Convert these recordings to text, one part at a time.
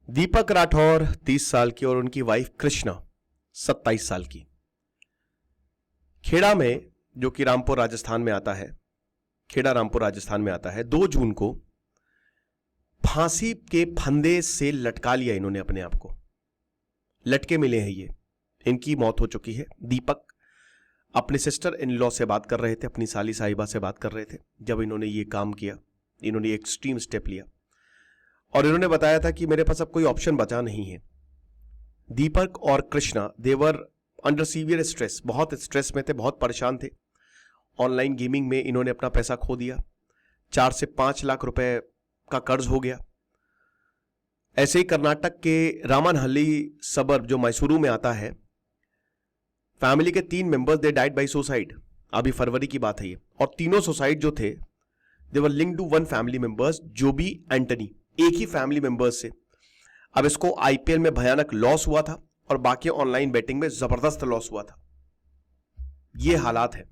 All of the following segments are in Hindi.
दीपक राठौर 30 साल की और उनकी वाइफ कृष्णा 27 साल की। खेड़ा में, जो कि रामपुर राजस्थान में आता है, खेड़ा रामपुर राजस्थान में आता है, 2 जून को फांसी के फंदे से लटका लिया इन्होंने अपने आप को। लटके मिले हैं ये, इनकी मौत हो चुकी है। दीपक अपने सिस्टर इन लॉ से बात कर रहे थे, अपनी साली साहिबा से बात कर रहे थे जब इन्होंने ये काम किया। इन्होंने एक्सट्रीम स्टेप लिया और इन्होंने बताया था कि मेरे पास अब कोई ऑप्शन बचा नहीं है। दीपक और कृष्णा देवर अंडर सीवियर स्ट्रेस, बहुत स्ट्रेस में थे, बहुत परेशान थे। ऑनलाइन गेमिंग में इन्होंने अपना पैसा खो दिया, 4 से 5 लाख रुपए का कर्ज हो गया। ऐसे ही कर्नाटक के रामनहल्ली सबर्ब जो मैसूरू में आता है, फैमिली के 3 members they died by suicide. अभी फरवरी की बात है ये, और तीनों सुसाइड जो थे they were linked to one family members, Joby Antony, एक ही फैमिली मेंबर्स से। अब इसको आईपीएल में भयानक लॉस हुआ था और बाकी ऑनलाइन बेटिंग में जबरदस्त लॉस हुआ था। ये हालात है।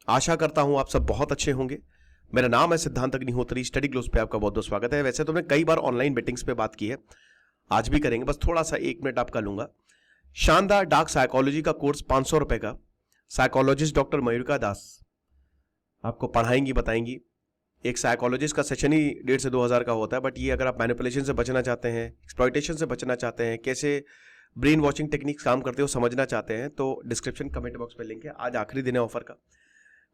आशा करता हूं आप सब बहुत अच्छे होंगे। मेरा नाम है सिद्धांत अग्निहोत्री, स्टडी ग्लोस पे आपका बहुत बहुत स्वागत है। वैसे तो हमने कई बार ऑनलाइन बेटिंग्स पे बात की है, आज भी करेंगे, बस थोड़ा सा 1 मिनट आपका लूंगा। शानदार डार्क साइकोलॉजी का कोर्स 500 रुपए का, साइकोलॉजिस्ट डॉक्टर मयूरिका दास आपको पढ़ाएंगी, बताएंगी। एक साइकोलॉजिस्ट का सेशन ही 1,500 से 2,000 का होता है, बट ये अगर आप मैनिपुलेशन से बचना चाहते हैं, एक्सप्लॉयटेशन से बचना चाहते हैं, कैसे ब्रेन वॉशिंग टेक्निक्स काम करते हो समझना चाहते हैं, तो डिस्क्रिप्शन कमेंट बॉक्स पे लिंक है। आज आखिरी दिन है ऑफर का।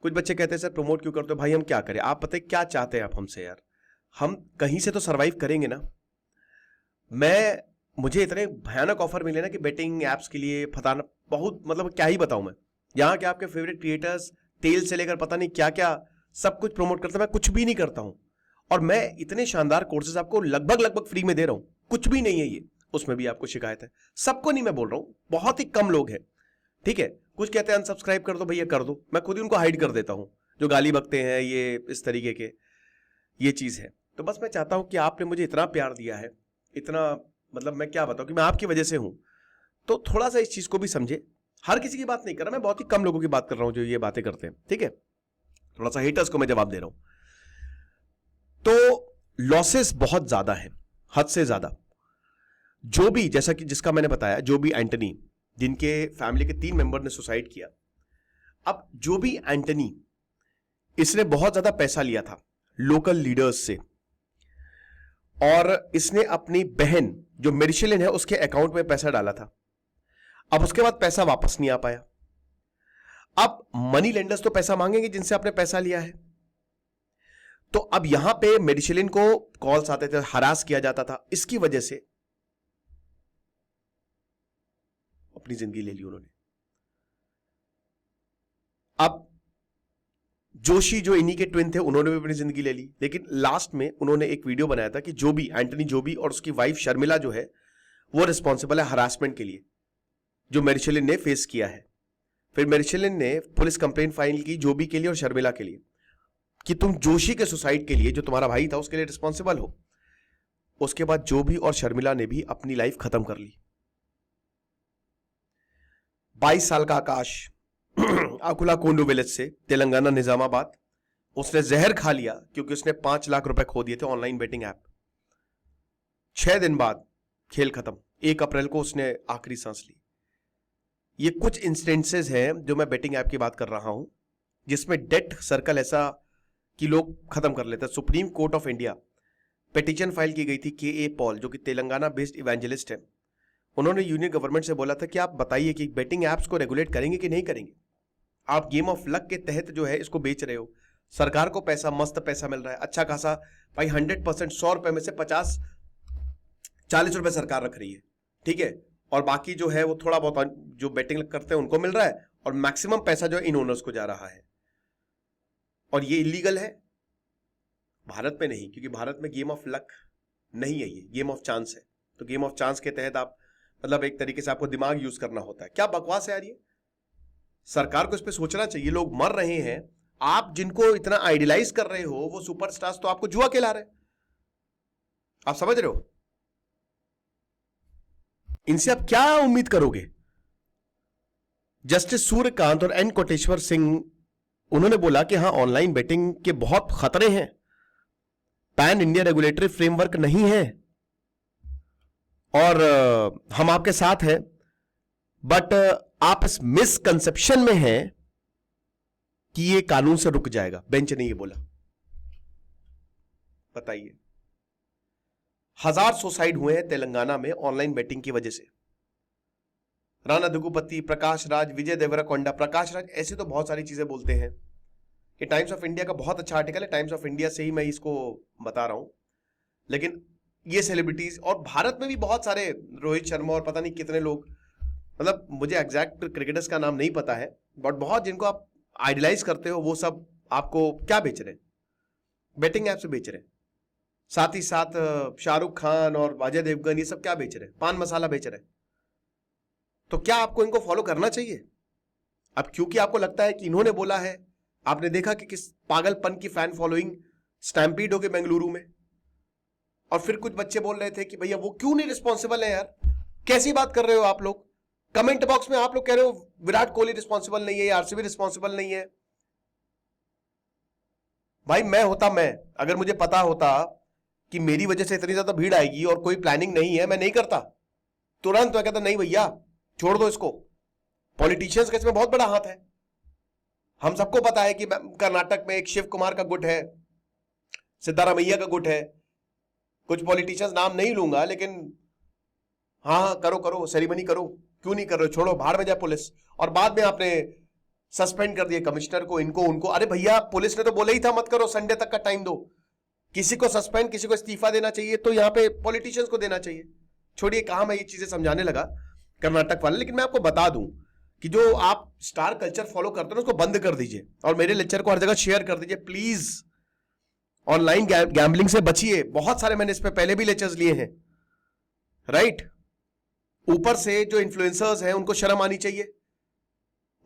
कुछ बच्चे कहते हैं सर प्रमोट क्यों करते हो? भाई हम क्या करें, आप पता है क्या चाहते हैं आप हमसे? यार हम कहीं से तो सर्वाइव करेंगे ना। मुझे इतने भयानक ऑफर मिले ना कि बेटिंग एप्स के लिए फताना, बहुत मतलब क्या ही बताऊं मैं। यहाँ के आपके फेवरेट क्रिएटर्स तेल से लेकर पता नहीं क्या क्या सब कुछ प्रमोट करते हैं, मैं कुछ भी नहीं करता हूं। और मैं इतने शानदार कोर्सेज आपको लगभग फ्री में दे रहा हूं, कुछ भी नहीं है ये, उसमें भी आपको शिकायत है। सबको नहीं मैं बोल रहा हूं, बहुत ही कम लोग हैं, ठीक है। कुछ कहते हैं अनसब्सक्राइब कर दो, भैया कर दो, मैं खुद ही उनको हाइड कर देता हूं जो गाली बकते हैं, ये इस तरीके के, ये चीज है। तो बस मैं चाहता हूं कि आपने मुझे इतना प्यार दिया है, इतना मतलब मैं क्या बताऊं कि मैं आपकी वजह से हूं, तो थोड़ा सा इस चीज को भी समझे। हर किसी की बात नहीं कर रहा, मैं बहुत ही कम लोगों की बात कर रहा हूं जो ये बातें करते हैं, ठीक है। थोड़ा सा हेटर्स को मैं जवाब दे रहा हूं। तो लॉसेस बहुत ज्यादा है, हद से ज्यादा। जो भी, जैसा कि जिसका मैंने बताया, जो भी एंटनी, जिनके फैमिली के 3 मेंबर ने सुसाइड किया। अब जो भी एंटनी, इसने बहुत ज्यादा पैसा लिया था लोकल लीडर्स से, और इसने अपनी बहन जो मेरिशलिन है उसके अकाउंट में पैसा डाला था। अब उसके बाद पैसा वापस नहीं आ पाया। अब मनी लेंडर्स तो पैसा मांगेंगे जिनसे आपने पैसा लिया है। तो अब यहां पे मेरिशलिन को कॉल्स आते थे, हरास किया जाता था, इसकी वजह से अपनी जिंदगी ले ली उन्होंने। अब जोशी जो इन्हीं के ट्विन थे, उन्होंने भी अपनी जिंदगी ले ली। लेकिन लास्ट में उन्होंने एक वीडियो बनाया था कि जोबी, एंटनी जोबी और उसकी वाइफ शर्मिला जो है वो रिस्पॉन्सिबल है हरासमेंट के लिए जो मेरिशलिन ने फेस किया है। फिर मेरिशलिन ने पुलिस कंप्लेन फाइल की जोबी के लिए और शर्मिला के लिए कि तुम जोशी के सुसाइड के लिए, जो तुम्हारा भाई था, उसके लिए रिस्पॉन्सिबल हो। उसके बाद जोबी और शर्मिला ने भी अपनी लाइफ खत्म कर ली। 22 साल का आकाश अकुला कोंडू विलेज से, तेलंगाना निजामाबाद, उसने जहर खा लिया क्योंकि उसने 5 लाख रुपए खो दिए थे ऑनलाइन बेटिंग ऐप। 6 दिन बाद खेल खत्म। 1 अप्रैल को उसने आखिरी सांस ली। ये कुछ इंस्टेंसेस हैं जो मैं बेटिंग ऐप की बात कर रहा हूं, जिसमें डेट सर्कल ऐसा कि लोग खत्म कर लेते हैं। Supreme court of India petition file की गई थी के पॉल, जो कि तेलंगाना बेस्ड इवेंजलिस्ट है। उन्होंने यूनियन गवर्नमेंट से बोला था कि आप बताइए कि बेटिंग ऐप्स को रेगुलेट करेंगे कि नहीं करेंगे। आप गेम ऑफ लक के तहत जो है इसको बेच रहे हो, सरकार को पैसा, मस्त पैसा मिल रहा है अच्छा खासा। भाई 100%, 100 रुपए में से 50-40 रुपए सरकार रख रही है, ठीक है, और बाकी जो है वो थोड़ा बहुत जो बेटिंग करते हैं उनको मिल रहा है, और मैक्सिमम पैसा जो है इन ओनर्स को जा रहा है। और ये इलीगल है, भारत में नहीं, क्योंकि भारत में गेम ऑफ लक नहीं है, ये गेम ऑफ चांस है। तो गेम ऑफ चांस के तहत आप मतलब एक तरीके से आपको दिमाग यूज करना होता है। क्या बकवास है यार ये, सरकार को इस पे सोचना चाहिए। लोग मर रहे हैं, आप जिनको इतना आइडियलाइज कर रहे हो वो सुपरस्टार्स तो आपको जुआ खिला रहे हैं। आप समझ रहे हो? इनसे आप क्या उम्मीद करोगे? जस्टिस सूर्यकांत और एन कोटेश्वर सिंह, उन्होंने बोला कि हां, ऑनलाइन बेटिंग के बहुत खतरे हैं, पैन इंडिया रेगुलेटरी फ्रेमवर्क नहीं है। और हम आपके साथ हैं, बट आप इस मिसकंसेप्शन में हैं कि ये कानून से रुक जाएगा। बेंच ने ये बोला। बताइए, 1000 सुसाइड हुए हैं तेलंगाना में ऑनलाइन बेटिंग की वजह से। राणा दुगुपति, प्रकाश राज, विजय देवरकोंडा। प्रकाश राज ऐसे तो बहुत सारी चीजें बोलते हैं कि टाइम्स ऑफ इंडिया का बहुत अच्छा आर्टिकल है, टाइम्स ऑफ इंडिया से ही मैं इसको बता रहा हूं। लेकिन ये सेलिब्रिटीज और भारत में भी बहुत सारे, रोहित शर्मा और पता नहीं कितने लोग, मतलब मुझे एग्जैक्ट क्रिकेटर्स का नाम नहीं पता है, बट बहुत जिनको आप आइडलाइज करते हो वो सब आपको क्या बेच रहे हैं? बेटिंग ऐप से बेच रहे हैं। साथ ही साथ शाहरुख खान और अजय देवगन ये सब क्या बेच रहे हैं? पान मसाला बेच रहे हैं। तो क्या आपको इनको फॉलो करना चाहिए? अब क्योंकि आपको लगता है कि इन्होंने बोला है, आपने देखा कि किस पागलपन की फैन फॉलोइंग स्टैम्पीड हो गई बेंगलुरु में, और फिर कुछ बच्चे बोल रहे थे कि भैया वो क्यों नहीं रिस्पॉन्सिबल है यार? कैसी बात कर रहे हो आप लोग? कमेंट बॉक्स में आप लोग कह रहे हो विराट कोहली रिस्पॉन्सिबल नहीं है, आरसीबी रिस्पॉन्सिबल नहीं है। भाई मैं अगर मुझे पता होता कि मेरी वजह से इतनी ज्यादा भीड़ आएगी और कोई प्लानिंग नहीं है, मैं नहीं करता। तुरंत मैं कहता नहीं भैया छोड़ दो इसको। पॉलिटिशियंस का इसमें बहुत बड़ा हाथ है। हम सबको पता है कि कर्नाटक में एक शिव कुमार का गुट है, सिद्धारामैया का गुट है, कुछ पॉलिटिशियंस नाम नहीं लूंगा, लेकिन हाँ करो सेरेमनी करो, क्यों नहीं कर रहे हो? छोड़ो, भाड़ में जाए पुलिस। और बाद में आपने सस्पेंड कर दिया कमिश्नर को, इनको उनको। अरे भैया पुलिस ने तो बोला ही था मत करो, संडे तक का टाइम दो। किसी को सस्पेंड, किसी को इस्तीफा देना चाहिए तो यहाँ पे पॉलिटिशियंस को देना चाहिए। छोड़िए कहां मैं ये चीजें समझाने लगा कर्नाटक वाले। लेकिन मैं आपको बता दूं कि जो आप स्टार कल्चर फॉलो करते हो ना, उसको बंद कर दीजिए और मेरे लेक्चर को हर जगह शेयर कर दीजिए प्लीज। ऑनलाइन गैम्बलिंग से बचिए। बहुत सारे मैंने इस पे पहले भी लेक्चर्स लिए हैं, राइट? ऊपर से जो इन्फ्लुएंसर्स हैं उनको शर्म आनी चाहिए।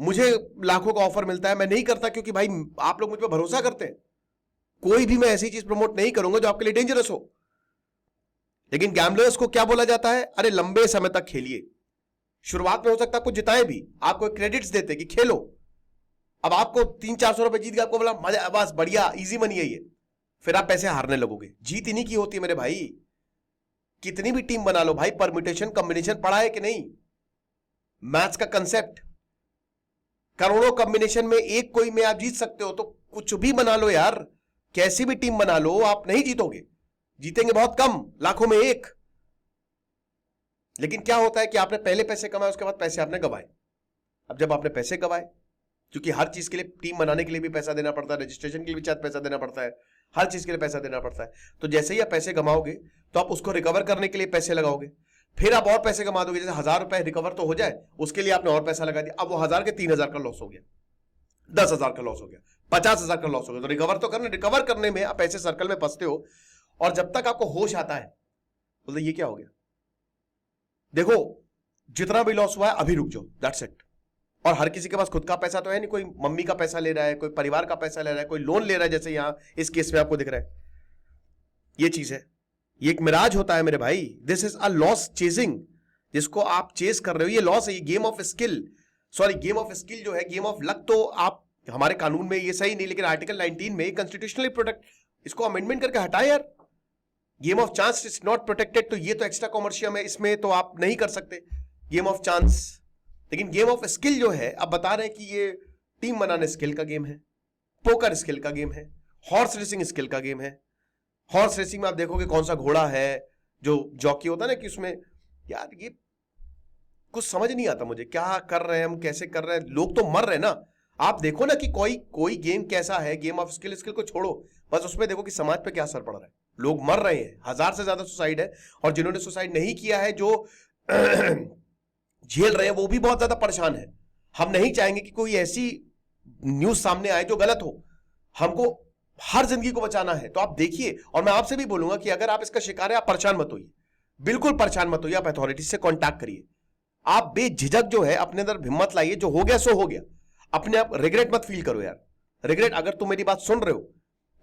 मुझे लाखों का ऑफर मिलता है, मैं नहीं करता क्योंकि भाई आप लोग मुझ पर भरोसा करते हैं। कोई भी मैं ऐसी चीज प्रमोट नहीं करूंगा जो आपके लिए डेंजरस हो। लेकिन गैम्बलर्स को क्या बोला जाता है? अरे लंबे समय तक खेलिए। शुरुआत में हो सकता है आपको जिताए भी, आपको क्रेडिट्स देते कि खेलो। अब आपको 300-400 रुपए जीत गया, आपको बोला मजा, बस बढ़िया इजी मनी है ये, फिर आप पैसे हारने लगोगे। जीत इन्हीं की होती है मेरे भाई। कितनी भी टीम बना लो भाई, परम्यूटेशन कॉम्बिनेशन पढ़ा है कि नहीं? मैथ्स का कंसेप्ट, करोड़ों कॉम्बिनेशन में एक कोई में आप जीत सकते हो, तो कुछ भी बना लो यार, कैसी भी टीम बना लो, आप नहीं जीतोगे। जीतेंगे बहुत कम, लाखों में एक। लेकिन क्या होता है कि आपने पहले पैसे कमाए, उसके बाद पैसे आपने गवाए। अब जब आपने पैसे गवाए, क्योंकि हर चीज के लिए, टीम बनाने के लिए भी पैसा देना पड़ता है, रजिस्ट्रेशन के लिए भी शायद पैसा देना पड़ता है, हर चीज के लिए पैसा देना पड़ता है। तो जैसे ही आप पैसे कमाओगे तो आप उसको रिकवर करने के लिए पैसे लगाओगे, फिर आप और पैसे कमा दोगे। जैसे 1000 रुपए रिकवर तो हो जाए, उसके लिए आपने और पैसा लगा दिया। अब वो 1000 के 3000 का लॉस हो गया, 10,000 का लॉस हो गया, 50,000 का लॉस हो गया। तो रिकवर तो करना, रिकवर करने में आप ऐसे सर्कल में फंसते हो। और जब तक आपको होश आता है बोलते ये क्या हो गया, देखो जितना भी लॉस हुआ है अभी रुक जाओ, दैट्स इट। और हर किसी के पास खुद का पैसा तो है नहीं, कोई मम्मी का पैसा ले रहा है, कोई परिवार का पैसा ले रहा है, कोई लोन ले रहा है, जैसे यहां इस केस में आपको दिख रहा है। ये चीज है, ये एक मिराज होता है मेरे भाई। This is a loss chasing, जिसको आप चेस कर रहे हो, ये लॉस है, ये game of skill. Sorry, game of skill जो है, गेम ऑफ लक तो आप, हमारे कानून में ये सही नहीं, लेकिन आर्टिकल 19 में कॉन्स्टिट्यूशनली प्रोटेक्ट, इसको अमेंडमेंट करके हटाए यार। Game of chance is not protected, तो ये तो एक्स्ट्रा कॉमर्शियल है, इसमें तो आप नहीं कर सकते गेम ऑफ चांस। लेकिन गेम ऑफ स्किल जो है, अब बता रहे हैं कि ये टीम बनाने स्किल का गेम है, पोकर स्किल का गेम है, हॉर्स रेसिंग स्किल का गेम है। हॉर्स रेसिंग में आप देखोगे कौन सा घोड़ा है, जो जॉकी होता है ना, कि उसमें यार ये कुछ समझ नहीं आता मुझे, क्या कर रहे हैं हम, कैसे कर रहे हैं, लोग तो मर रहे हैं ना। आप देखो ना कि कोई गेम कैसा है, गेम ऑफ स्किल को छोड़ो, बस उसमें देखो कि समाज पे क्या असर पड़ रहा है। लोग मर रहे हैं, 1000 से ज्यादा सुसाइड है, और जिन्होंने सुसाइड नहीं किया है, जो झेल रहे हैं, वो भी बहुत ज्यादा परेशान है। हम नहीं चाहेंगे कि कोई ऐसी न्यूज सामने आए जो गलत हो। हमको हर जिंदगी को बचाना है। तो आप देखिए, और मैं आपसे भी बोलूंगा कि अगर आप इसका शिकार है, आप परेशान मत होइए, बिल्कुल परेशान मत होइए, आप अथॉरिटी से कांटेक्ट करिए। आप बेझिझक जो है अपने अंदर हिम्मत लाइए, जो हो गया सो हो गया। अपने आप रिग्रेट मत फील करो यार, रिग्रेट, अगर तुम मेरी बात सुन रहे हो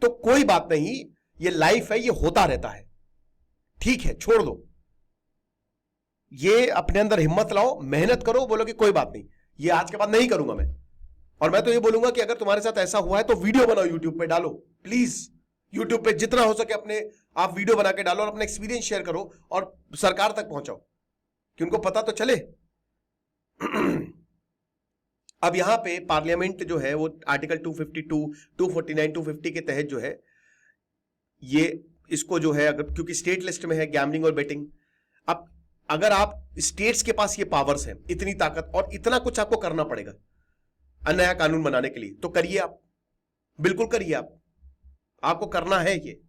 तो कोई बात नहीं, ये लाइफ है, ये होता रहता है, ठीक है, छोड़ दो। ये अपने अंदर हिम्मत लाओ, मेहनत करो, बोलो कि कोई बात नहीं, ये आज के बाद नहीं करूंगा मैं। और मैं तो ये बोलूंगा कि अगर तुम्हारे साथ ऐसा हुआ है तो वीडियो बनाओ, यूट्यूब पे डालो प्लीज। यूट्यूब पे जितना हो सके अपने आप वीडियो बना के डालो और अपना एक्सपीरियंस शेयर करो और सरकार तक पहुंचाओ कि उनको पता तो चले। अब यहां पे पार्लियामेंट जो है वो आर्टिकल 252, 249, 250 के तहत जो है ये इसको जो है, अगर क्योंकि स्टेट लिस्ट में है गैम्बलिंग और बेटिंग, अब अगर आप स्टेट्स के पास ये पावर्स हैं, इतनी ताकत और इतना कुछ आपको करना पड़ेगा नया कानून बनाने के लिए, तो करिए आप, बिल्कुल करिए आप, आपको करना है ये।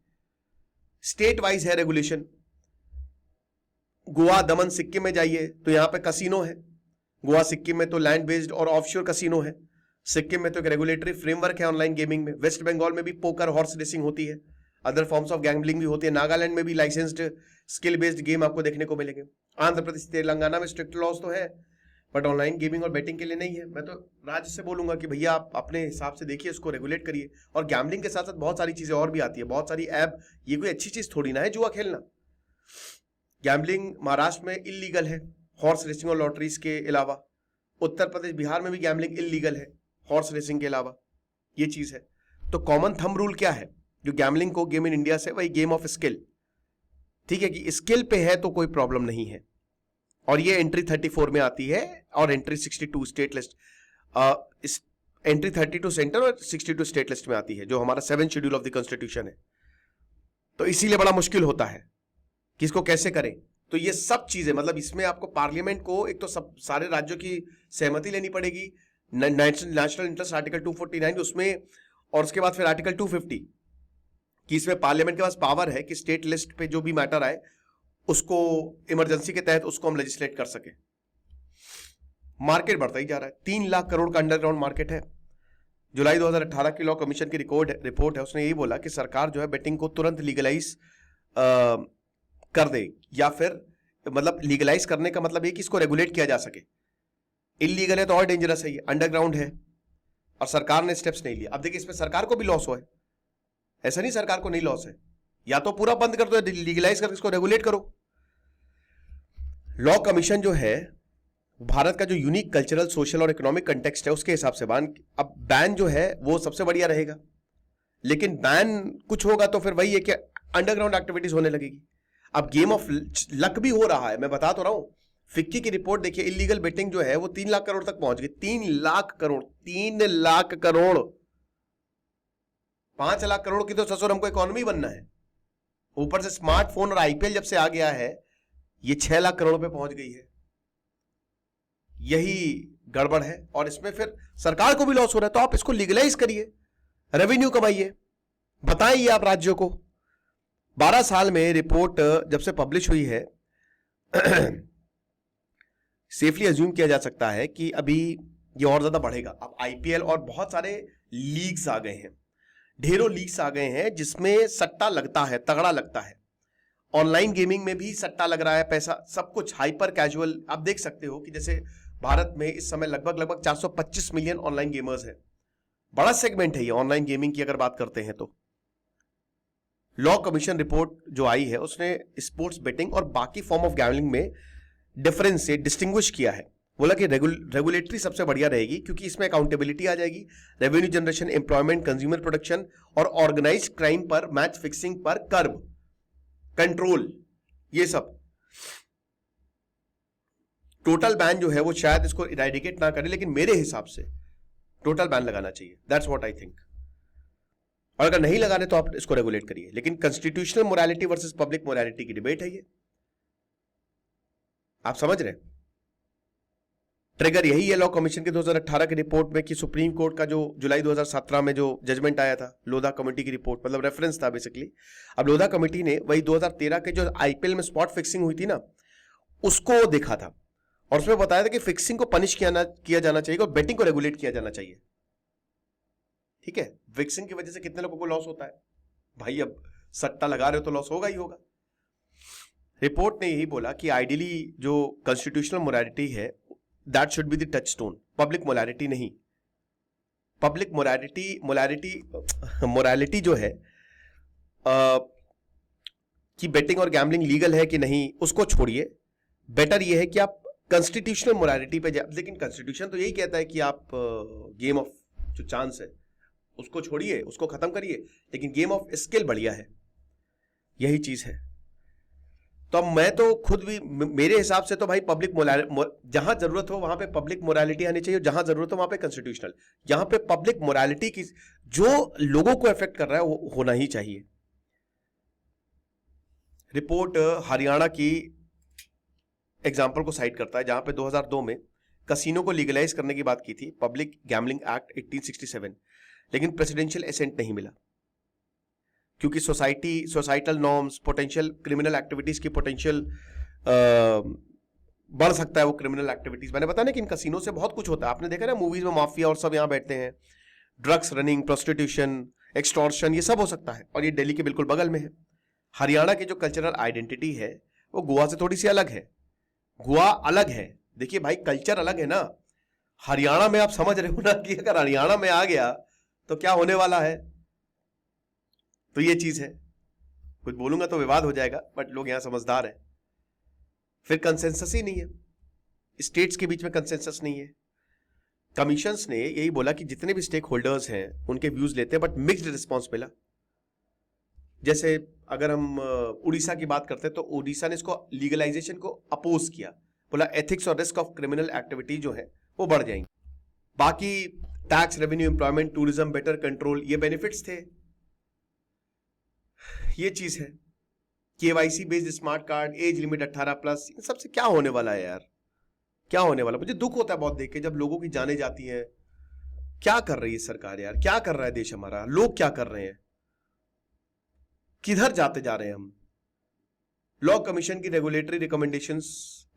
स्टेट वाइज है रेगुलेशन। गोवा, दमन, सिक्किम में जाइए तो यहां पे कसिनो है। गोवा, सिक्किम में तो लैंड बेस्ड और ऑफशोर कसिनो है। सिक्किम में तो एक रेगुलेटरी फ्रेमवर्क है ऑनलाइन गेमिंग में। वेस्ट बंगाल में भी पोकर, हॉर्स रेसिंग होती है, अदर फॉर्म्स ऑफ गैम्बलिंग भी होती है। नागालैंड में भी लाइसेंस्ड स्किल बेस्ड गेम आपको देखने को मिलेंगे। आंध्र प्रदेश, तेलंगाना में स्ट्रिक्ट लॉज तो है, बट ऑनलाइन गेमिंग और बेटिंग के लिए नहीं है। मैं तो राज्य से बोलूंगा कि भैया आप अपने हिसाब से देखिए, इसको रेगुलेट करिए। और गैम्बलिंग के साथ साथ बहुत सारी चीजें और भी आती है, बहुत सारी ऐप, ये कोई अच्छी चीज थोड़ी ना है जुआ खेलना। गैम्बलिंग महाराष्ट्र में इलीगल है, हॉर्स रेसिंग और लॉटरीज के अलावा। उत्तर प्रदेश, बिहार में भी गैम्बलिंग इलीगल है, हॉर्स रेसिंग के अलावा। ये चीज है। तो कॉमन थंब रूल क्या है जो गैम्बलिंग को गेम इन इंडिया से, वही गेम ऑफ स्किल। ठीक है कि स्किल पे है तो कोई प्रॉब्लम नहीं है। और ये एंट्री 34 में आती है और entry 62 state list, entry 32 centre और 62 स्टेट लिस्ट में आती है, जो हमारा 7th schedule of the constitution है। तो इसीलिए बड़ा मुश्किल होता है कि इसको कैसे करें। तो ये सब चीजें, मतलब इसमें आपको पार्लियामेंट को एक तो सब सारे राज्यों की सहमति लेनी पड़ेगी, नेशनल इंटरेस्ट आर्टिकल 249 उसमें, और उसके बाद फिर आर्टिकल 250 कि इसमें पार्लियामेंट के पास पावर है कि स्टेट लिस्ट पे जो भी मैटर आए उसको इमरजेंसी के तहत उसको हम लेजिस्लेट कर सके। मार्केट बढ़ता ही जा रहा है, 3 लाख करोड़ का अंडरग्राउंड मार्केट है। जुलाई 2018 की लॉ कमीशन की रिपोर्ट है, उसने यही बोला कि सरकार जो है बेटिंग को तुरंत लीगलाइज कर दे, या फिर मतलब लीगलाइज करने का मतलब ये कि इसको रेगुलेट किया जा सके। इलीगल है तो और डेंजरस है, ये अंडरग्राउंड है और सरकार ने स्टेप्स नहीं लिए। अब देखिए इसमें सरकार को भी लॉस हुआ है, ऐसा नहीं सरकार को नहीं लॉस है। या तो पूरा बंद कर दो, लीगलाइज करके इसको रेगुलेट करो। लॉ कमीशन जो है भारत का जो यूनिक कल्चरल, सोशल और इकोनॉमिक कंटेक्स्ट है उसके हिसाब से अब बैन जो है वो सबसे बढ़िया रहेगा, लेकिन बैन कुछ होगा तो फिर वही है कि अंडरग्राउंड एक्टिविटीज होने लगेगी। अब गेम ऑफ लक भी हो रहा है, मैं बता तो रहा हूं। फिक्की की रिपोर्ट देखिए, इलीगल बेटिंग जो है वो 3 लाख करोड़ तक पहुंच गई। 3 लाख करोड़, 3 लाख करोड़। 5 लाख करोड़ की तो ससुर हमको इकोनॉमी बनना है। ऊपर से स्मार्टफोन और आईपीएल जब से आ गया है, ये 6 लाख करोड़ पे पहुंच गई है। यही गड़बड़ है और इसमें फिर सरकार को भी लॉस हो रहा है। तो आप इसको लीगलाइज करिए, रेवेन्यू कमाइए, बताइए आप राज्यों को। 12 साल में रिपोर्ट जब से पब्लिश हुई है, सेफली अज्यूम किया जा सकता है कि अभी ये और ज्यादा बढ़ेगा। अब आईपीएल और बहुत सारे लीग्स आ गए हैं, ढेरों लीग्स आ गए हैं जिसमें सट्टा लगता है, तगड़ा लगता है। ऑनलाइन गेमिंग में भी सट्टा लग रहा है, पैसा, सब कुछ हाइपर कैजुअल। आप देख सकते हो कि जैसे भारत में इस समय लगभग 425 मिलियन ऑनलाइन गेमर्स हैं। बड़ा सेगमेंट है ये ऑनलाइन गेमिंग की अगर बात करते हैं तो। लॉ कमीशन रिपोर्ट जो आई है उसने स्पोर्ट्स बेटिंग और बाकी फॉर्म ऑफ गैम्बलिंग में डिफरेंस से डिस्टिंग्विश किया है। बोला कि रेगुलेटरी सबसे बढ़िया रहेगी क्योंकि इसमें अकाउंटेबिलिटी आ जाएगी, revenue generation, employment, consumer protection और ऑर्गेनाइज्ड क्राइम पर, मैच फिक्सिंग पर कर्ब, कंट्रोल, ये सब। टोटल बैन जो है वो शायद इसको इरेडिकेट ना करे, लेकिन मेरे हिसाब से टोटल बैन लगाना चाहिए। That's what I think. और अगर नहीं लगाने तो आप इसको रेगुलेट करिए, लेकिन constitutional morality versus public morality की डिबेट है ये, आप समझ रहे हैं। ट्रिगर यही है लॉ कमीशन के 2018 की रिपोर्ट में कि सुप्रीम कोर्ट का जो जुलाई 2017 में जो जजमेंट आया था, लोधा कमेटी की रिपोर्ट, मतलब रेफरेंस था बेसिकली। अब लोधा कमेटी ने वही 2013 के जो आईपीएल में स्पॉट फिक्सिंग हुई थी ना, उसको देखा था और उसमें बताया था कि फिक्सिंग को पनिश किया जाना चाहिए और बेटिंग को रेगुलेट किया जाना चाहिए। ठीक है, फिक्सिंग की वजह से कितने लोगों को लॉस होता है भाई, अब सट्टा लगा रहे हो तो लॉस होगा ही होगा। रिपोर्ट ने यही बोला कि आइडियली जो कॉन्स्टिट्यूशनल मोरालिटी है that should be the touch stone, public morality नहीं। पब्लिक मोरालिटी जो है कि बेटिंग और गैम्बलिंग लीगल है कि नहीं उसको छोड़िए, बेटर ये है कि आप कॉन्स्टिट्यूशनल मोरालिटी पे जाए। लेकिन कॉन्स्टिट्यूशन तो यही कहता है कि आप गेम ऑफ जो चांस है उसको छोड़िए, उसको खत्म करिए, लेकिन गेम ऑफ स्किल बढ़िया है। यही चीज है। तो अब मैं तो खुद भी, मेरे हिसाब से तो भाई पब्लिक जहां जरूरत हो वहां पे पब्लिक मोरालिटी आनी चाहिए, जहां जरूरत हो वहां पे कॉन्स्टिट्यूशनल। यहां पे पब्लिक मोरालिटी की जो लोगों को अफेक्ट कर रहा है वो होना ही चाहिए। रिपोर्ट हरियाणा की एग्जाम्पल को साइट करता है, जहां पे 2002 में कसिनो को लीगलाइज करने की बात की थी, पब्लिक गैम्बलिंग एक्ट 1867, लेकिन प्रेसिडेंशियल एसेंट नहीं मिला, क्योंकि societal norms, potential criminal activities की पोटेंशियल बढ़ सकता है वो क्रिमिनल एक्टिविटीज। मैंने बताया ना कि इन कसिनो से बहुत कुछ होता है, आपने देखा ना मूवीज में माफिया और सब यहां बैठते हैं, ड्रग्स रनिंग, प्रोस्टिट्यूशन, एक्सटॉर्शन, ये सब हो सकता है, और ये दिल्ली के बिल्कुल बगल में है। हरियाणा की जो कल्चरल आइडेंटिटी है वो गोवा से थोड़ी सी अलग है। गोवा अलग है, देखिए भाई कल्चर अलग है ना। हरियाणा में आप समझ रहे हो ना कि अगर हरियाणा में आ गया तो क्या होने वाला है। तो ये चीज है, कुछ बोलूंगा तो विवाद हो जाएगा, बट लोग यहां समझदार हैं। फिर कंसेंसस ही नहीं है, स्टेट्स के बीच में कंसेंसस नहीं है। कमीशंस ने यही बोला कि जितने भी स्टेक होल्डर्स हैं उनके व्यूज लेते हैं, बट मिक्स्ड रिस्पॉन्स मिला। जैसे अगर हम उड़ीसा की बात करते हैं तो उड़ीसा ने इसको लीगलाइजेशन को अपोज किया, बोला एथिक्स और रिस्क ऑफ क्रिमिनल एक्टिविटी जो है वो बढ़ जाएंगी। बाकी tax, revenue, employment, tourism, better control, ये बेनिफिट्स थे। ये चीज है, KYC based smart card, age limit 18+, इन सबसे क्या होने वाला है यार, क्या होने वाला। मुझे दुख होता है बहुत देख के, जब लोगों की जाने जाती है। क्या कर रही है सरकार यार, क्या कर रहा है देश हमारा, लोग क्या कर रहे हैं, किधर जाते जा रहे हैं हम। लॉ कमीशन की regulatory recommendations,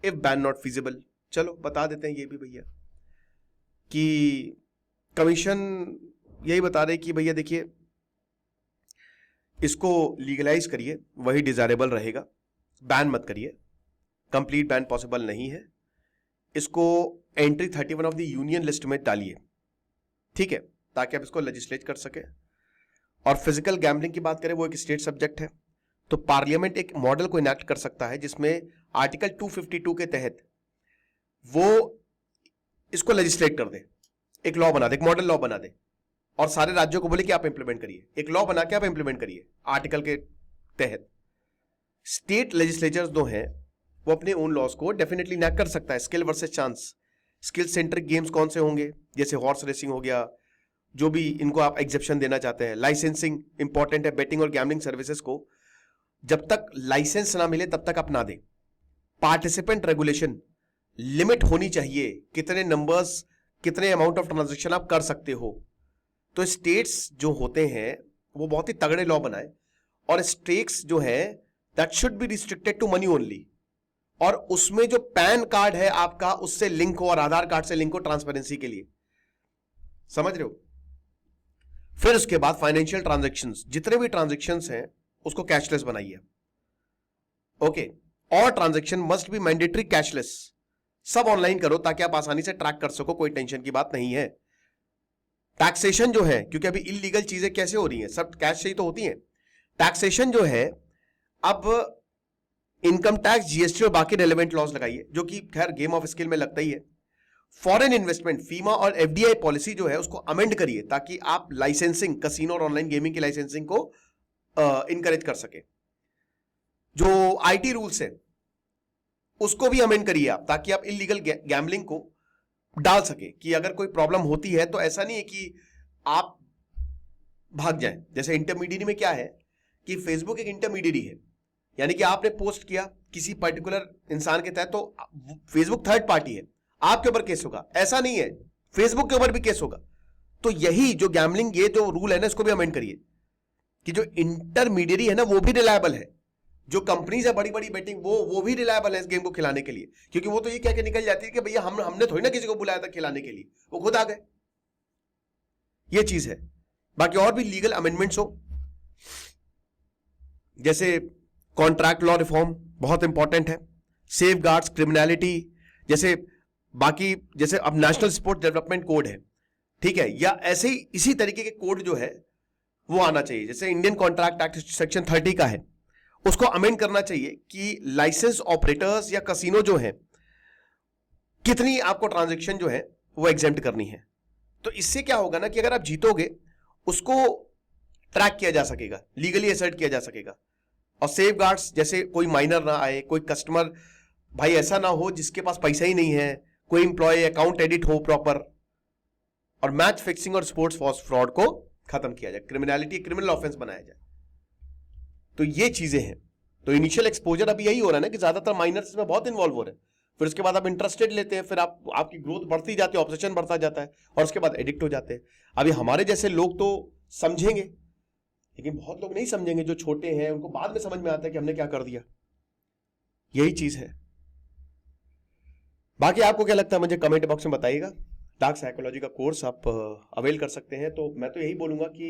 if ban not feasible, चलो बता देते हैं ये भी भैया, कि कमीशन यही बता रहे कि भैया देखिए इसको लीगलाइज करिए, वही डिजायरेबल रहेगा, बैन मत करिए, कंप्लीट बैन पॉसिबल नहीं है। इसको entry 31 of the union list में डालिए, ठीक है, ताकि आप इसको लेजिस्लेट कर सके। और फिजिकल गैम्बलिंग की बात करें, वो एक स्टेट सब्जेक्ट है, तो पार्लियामेंट एक मॉडल को इनैक्ट कर सकता है जिसमें आर्टिकल 252 के तहत वो इसको लेजिस्लेट कर दे, एक लॉ बना दे, एक मॉडल लॉ बना दे, और सारे राज्यों को बोले कि आप इंप्लीमेंट करिए, एक लॉ बना के आप इंप्लीमेंट करिए आर्टिकल के तहत। स्टेट लेजिस्लेचर्स जो हैं वो अपने ओन लॉज को डेफिनेटली इनैक्ट कर सकता है। Skill versus chance, skill centric games कौन से होंगे, जैसे हॉर्स रेसिंग हो गया, जो भी इनको आप एग्जेप्शन देना चाहते हैं। लाइसेंसिंग इंपॉर्टेंट है, बेटिंग और गैम्बलिंग सर्विसेज को जब तक लाइसेंस ना मिले तब तक आप ना दें। पार्टिसिपेंट रेगुलेशन, लिमिट होनी चाहिए, कितने नंबर्स, कितने अमाउंट ऑफ ट्रांजेक्शन आप कर सकते हो। तो स्टेट्स जो होते हैं वो बहुत ही तगड़े लॉ बनाए, और स्टेट्स जो है that should be restricted to money only, और उसमें जो पैन कार्ड है आपका उससे लिंक हो, और आधार कार्ड से लिंक हो ट्रांसपेरेंसी के लिए, समझ रहे हो। फिर उसके बाद फाइनेंशियल ट्रांजैक्शंस, जितने भी ट्रांजैक्शंस हैं उसको कैशलेस बनाइए, ओके। और transaction must be mandatory cashless, सब ऑनलाइन करो ताकि आप आसानी से ट्रैक कर सको, कोई टेंशन की बात नहीं है। टैक्सेशन जो है, क्योंकि अभी इलीगल चीजें कैसे हो रही हैं, सब कैश से ही तो होती हैं। टैक्सेशन जो है, अब इनकम टैक्स, जीएसटी और बाकी रेलेवेंट लॉज लगाइए, जो कि खैर गेम ऑफ स्किल में लगता ही है। फॉरेन इन्वेस्टमेंट, फीमा और एफडीआई पॉलिसी जो है उसको अमेंड करिए, ताकि आप लाइसेंसिंग, कसिनो और ऑनलाइन गेमिंग की लाइसेंसिंग को इनकरेज कर सके। जो आईटी रूल्स है उसको भी अमेंड करिए आप, ताकि आप इलीगल गैम्बलिंग को डाल सके, कि अगर कोई प्रॉब्लम होती है तो ऐसा नहीं है कि आप भाग जाएं। जैसे इंटरमीडियरी में क्या है कि फेसबुक एक इंटरमीडियरी है, यानी कि आपने पोस्ट किया किसी पर्टिकुलर इंसान के तहत, तो फेसबुक थर्ड पार्टी है, आपके ऊपर केस होगा। ऐसा नहीं है, फेसबुक के ऊपर भी केस होगा। तो यही जो गैम्बलिंग, ये जो रूल है ना, इसको भी अमेंड करिए कि जो इंटरमीडियरी है ना वो भी रिलायबल है, जो कंपनीज है बड़ी बड़ी बेटिंग, वो भी रिलायबल है इस गेम को खिलाने के लिए। क्योंकि वो तो ये कह के निकल जाती है कि भैया हमने थोड़ी ना किसी को बुलाया था खिलाने के लिए, वो खुद आ गए। ये चीज है। बाकी और भी लीगल अमेंडमेंट्स हो, जैसे कॉन्ट्रैक्ट लॉ रिफॉर्म बहुत इंपॉर्टेंट है, सेफ गार्ड्स क्रिमिनलिटी, जैसे बाकी जैसे अब नेशनल स्पोर्ट्स डेवलपमेंट कोड है, ठीक है, या ऐसे ही इसी तरीके के कोड जो है वो आना चाहिए। जैसे इंडियन कॉन्ट्रैक्ट एक्ट सेक्शन 30 का है, उसको अमेंड करना चाहिए कि लाइसेंस ऑपरेटर्स या कसिनो जो है, कितनी आपको ट्रांजैक्शन जो है वो एग्जेम्प्ट करनी है। तो इससे क्या होगा ना कि अगर आप जीतोगे उसको ट्रैक किया जा सकेगा, लीगली असर्ट किया जा सकेगा। और सेफ गार्ड्स जैसे कोई माइनर ना आए, कोई कस्टमर भाई ऐसा ना हो जिसके पास पैसा ही नहीं है, कोई इंप्लॉय अकाउंट एडिट हो प्रॉपर, और मैच फिक्सिंग और स्पोर्ट्स फ्रॉड को खत्म किया जाए, क्रिमिनलिटी क्रिमिनल ऑफेंस बनाया जाए। तो ये चीजें हैं। तो इनिशियल एक्सपोजर अभी यही हो रहा है ना कि ज्यादातर माइनर्स में बहुत इन्वॉल्व हो रहे हैं, फिर उसके बाद आप इंटरेस्टेड लेते हैं, फिर आपकी ग्रोथ बढ़ती जाती है, ऑब्सेशन बढ़ता जाता है, और उसके बाद एडिक्ट हो जाते हैं। अभी हमारे जैसे लोग तो समझेंगे, लेकिन बहुत लोग नहीं समझेंगे, जो छोटे हैं उनको बाद में समझ में आता है कि हमने क्या कर दिया। यही चीज है। बाकी आपको क्या लगता है मुझे कमेंट बॉक्स में बताइएगा। डार्क साइकोलॉजी का कोर्स आप अवेल कर सकते हैं। तो मैं तो यही बोलूंगा कि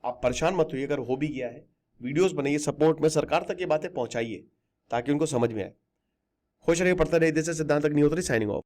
आप परेशान मत होइए, अगर हो भी गया है, वीडियोस बनाइए, सपोर्ट में सरकार तक ये बातें पहुंचाइए ताकि उनको समझ में आए। खुश रहिए, पढ़ते रहिए। दिस इज सिद्धांत अग्निहोत्री साइनिंग ऑफ।